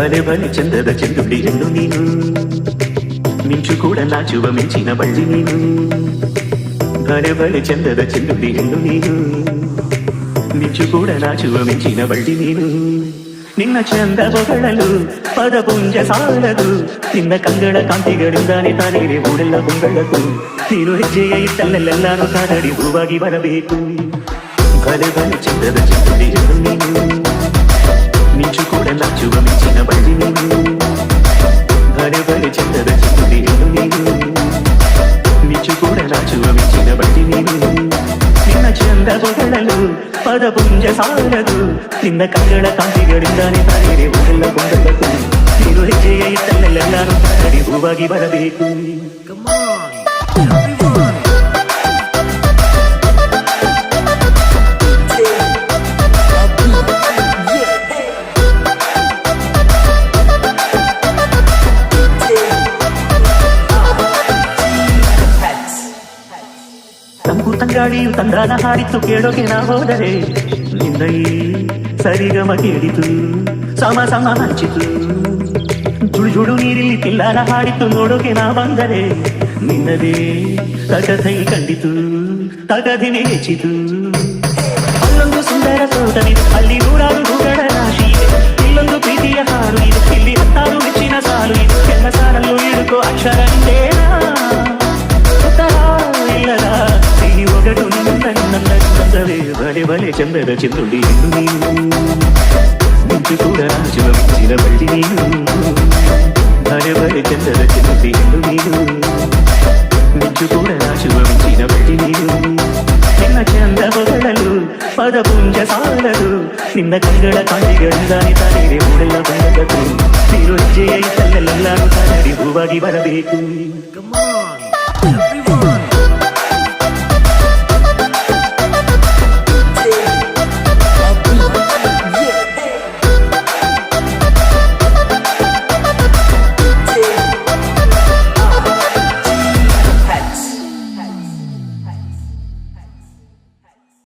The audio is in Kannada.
ಭಲೆ ಭಲೆ ಚಂದದ ಚೆಂದುಳ್ಳಿ ಹೆಣ್ಣು ನೀನು, ಮಿಂಚು ಕೂಡ ನಾಚುವ ಮಿಂಚಿನ ಬಳ್ಳಿ ನೀನು. ಭಲೆ ಭಲೆ ಚಂದದ ಚೆಂದುಳ್ಳಿ ಹೆಣ್ಣು ನೀನು, ಮಿಂಚು ಕೂಡ ನಾಚುವ ಮಿಂಚಿನ ಬಳ್ಳಿ ನೀನು. ನಿನ್ನ ಚಂದ ಹೊಗಳಲು ಪದಪುಂಜ ಸಾಲದು, ನಿನ್ನ ಕಂಗಳ ಕಾಂತಿಗಳಿಂದಾನೆ ತಾನೇನೆ ಊರೆಲ್ಲ ಹೊಂಗಳದು. ನೀನು ಹೆಜ್ಜೆಯ ಇಟ್ಟಲ್ಲೆಲ್ಲಾನು ಕಾದಡಿ ಹೂವಾಗಿ ಬರಬೇಕು. ಭಲೆ ಭಲೆ ಚಂದದ ಚೆಂದುಳ್ಳಿ ಹೆಣ್ಣು ನೀನು, ಮಿಂಚು ಕೂಡ ನಾಚುವ ಮಿಂಚಿನ ಬಳ್ಳಿ ನೀನು. ಭಲೆ ಭಲೆ ಚಂದದ ಚೆಂದುಳ್ಳಿ ಹೆಣ್ಣು ನೀನು, ಮಿಂಚು ಕೂಡ ನಾಚುವ ಮಿಂಚಿನ ಬಳ್ಳಿ ನೀನು. ನಿನ್ನ ಚಂದ ಹೊಗಳಲು ಪದಪುಂಜ ಸಾಲದು, ನಿನ್ನ ಕಂಗಳ ಕಾಂತಿಗಳಿಂದಾನೆ ತಾನೇನೆ ಊರೆಲ್ಲ ಕೊಂಡದ್ದು. ನೀನು ಹೆಜ್ಜೆಯ ಇಟ್ಟಲ್ಲೆಲ್ಲಾನು ಕಾದಡಿ ಹೂವಾಗಿ ಬರಬೇಕು. ತಂಪು ತಂಗಾಳಿಯು ತಂದಾನ ಹಾಡಿತು ಕೇಳೋಕೆ ನಾ ಹೋದರೆ, ನಿನ್ನ ಈ ಸರಿಗಮ ಕೇಳಿತು ಸಮ ಸಮ ಹಂಚಿತು. ಜುಳು ಜುಳು ನೀರಿಲ್ಲಿ ತಿಲ್ಲಾನ ಹಾಡಿತು ನೋಡೋಕೆ ನಾ ಬಂದರೆ, ನಿನ್ನದೇ ತಗಧೈ ಕಂಡಿತು ತಗದಿನೇ ಹೆಚ್ಚಿತು. ಅಲ್ಲೊಂದು ಸುಂದರ ಸೋದನೆ, ಅಲ್ಲಿ ನೂರಾರು ಹೂಗಳ ರಾಶಿ ಇದೆ. ಇಲ್ಲೊಂದು ಪ್ರೀತಿಯ ಹಾಡು ಇದೆ, ಇಲ್ಲಿ ಹತ್ತಾರು ಮೆಚ್ಚಿನ ಸಾಲು ಇದೆ. ಎಲ್ಲ ಸಾರಲ್ಲೂ ಇಡುಕೋ ಅಕ್ಷರ ನಿಂದೇನಾ, ಇಲ್ಲದ ಸಿಹಿ ಒಗಟು ನನ್ನ ಚಂದವೇ. ಭಲೆ ಭಲೆ ಚಂದದ ಚೆಂದುಳ್ಳಿ ಹೆಣ್ಣು ನೀನು, ಮಿಂಚು ಕೂಡ ನಾಚುವ ಮಿಂಚಿನ ಬಳ್ಳಿ ನೀನು. ಭಲೆ ಭಲೆ ಚಂದದ ಚೆಂದುಳ್ಳಿ ಹೆಣ್ಣು ನೀನು, ಮಿಂಚು ಕೂಡ ನಾಚುವ ಮಿಂಚಿನ ಬಳ್ಳಿ ನೀನು. ನಿನ್ನ ಚಂದ ಹೊಗಳಲು ಪದಪುಂಜ ಸಾಲದು, ನಿನ್ನ ಕಂಗಳ ಕಾಂತಿಗಳಿಂದಾನೆ ತಾನೇನೆ ಊರೆಲ್ಲ ಬಂದದ್ದು. ನೀರು ಹೆಜ್ಜೆಯ ಇಟ್ಟಲ್ಲೆಲ್ಲಾನು ಕಾದಡಿ ಹೂವಾಗಿ ಬರಬೇಕು.